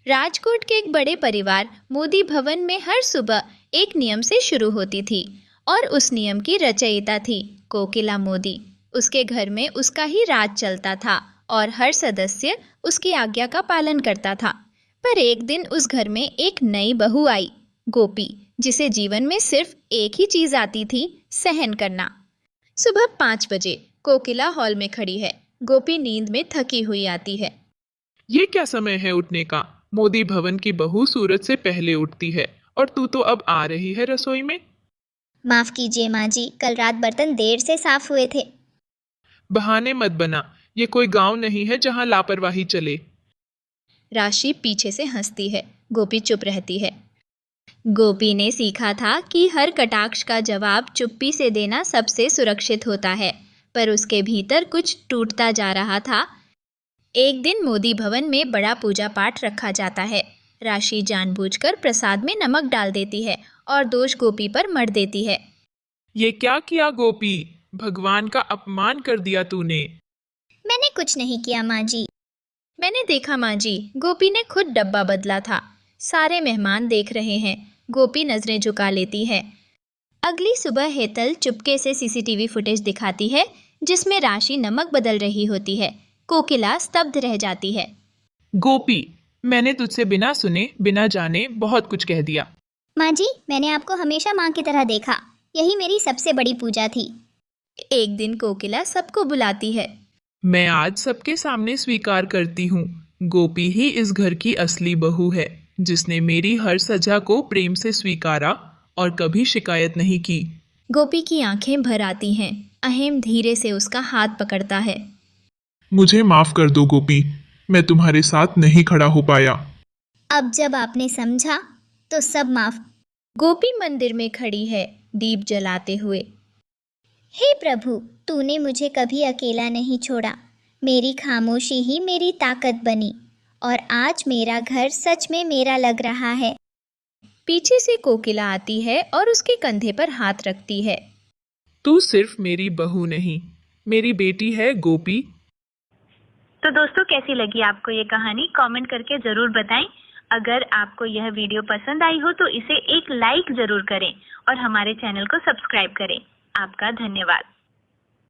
राजकोट के एक बड़े परिवार मोदी भवन में हर सुबह एक नियम से शुरू होती थी और उस नियम की रचयिता थी कोकिला मोदी। उसके घर में उसका ही राज चलता था और हर सदस्य उसकी आज्ञा का पालन करता था। पर एक दिन उस घर में एक नई बहू आई, गोपी, जिसे जीवन में सिर्फ एक ही चीज आती थी, सहन करना। सुबह 5 बजे कोकिला हॉल में खड़ी है। गोपी नींद में थकी हुई आती है। ये क्या समय है उठने का? मोदी भवन की बहू सूरज से पहले उठती है और तू तो अब आ रही है रसोई में। माफ कीजिए माँ जी, कल रात बर्तन देर से साफ हुए थे। बहाने मत बना, ये कोई गांव नहीं है जहां लापरवाही चले। राशि पीछे से हंसती है। गोपी चुप रहती है। गोपी ने सीखा था कि हर कटाक्ष का जवाब चुप्पी से देना सबसे सुरक्षित होता है, पर उसके भीतर कुछ टूटता जा रहा था। एक दिन मोदी भवन में बड़ा पूजा पाठ रखा जाता है। राशि जानबूझकर प्रसाद में नमक डाल देती है और दोष गोपी पर मढ़ देती है। ये क्या किया गोपी? भगवान का अपमान कर दिया तूने। मैंने कुछ नहीं किया माँ जी। मैंने देखा माँ जी, गोपी ने खुद डब्बा बदला था। सारे मेहमान देख रहे हैं। गोपी नजरें झुका लेती है। अगली सुबह हेतल चुपके से सीसीटीवी फुटेज दिखाती है जिसमें राशि नमक बदल रही होती है। कोकिला स्तब्ध रह जाती है। गोपी, मैंने तुझसे बिना सुने बिना जाने बहुत कुछ कह दिया। माँ जी, मैंने आपको हमेशा माँ की तरह देखा। यही मेरी सबसे बड़ी पूजा थी। एक दिन कोकिला सबको बुलाती है। मैं आज सबके सामने स्वीकार करती हूँ, गोपी ही इस घर की असली बहू है, जिसने मेरी हर सजा को प्रेम से स्वीकारा और कभी शिकायत नहीं की। गोपी की आंखें भर आती हैं। अहेम धीरे से उसका हाथ पकड़ता है। मुझे माफ कर दो गोपी, मैं तुम्हारे साथ नहीं खड़ा हो पाया। अब जब आपने समझा तो सब माफ। गोपी मंदिर में खड़ी है, दीप जलाते हुए। हे प्रभु, तूने मुझे कभी अकेला नहीं छोड़ा। मेरी खामोशी ही मेरी ताकत बनी और आज मेरा घर सच में मेरा लग रहा है। पीछे से कोकिला आती है और उसके कंधे पर हाथ रखती है। तू सिर्फ मेरी बहू नहीं, मेरी बेटी है गोपी। तो दोस्तों, कैसी लगी आपको ये कहानी? कमेंट करके ज़रूर बताएं। अगर आपको यह वीडियो पसंद आई हो तो इसे एक लाइक ज़रूर करें और हमारे चैनल को सब्सक्राइब करें। आपका धन्यवाद।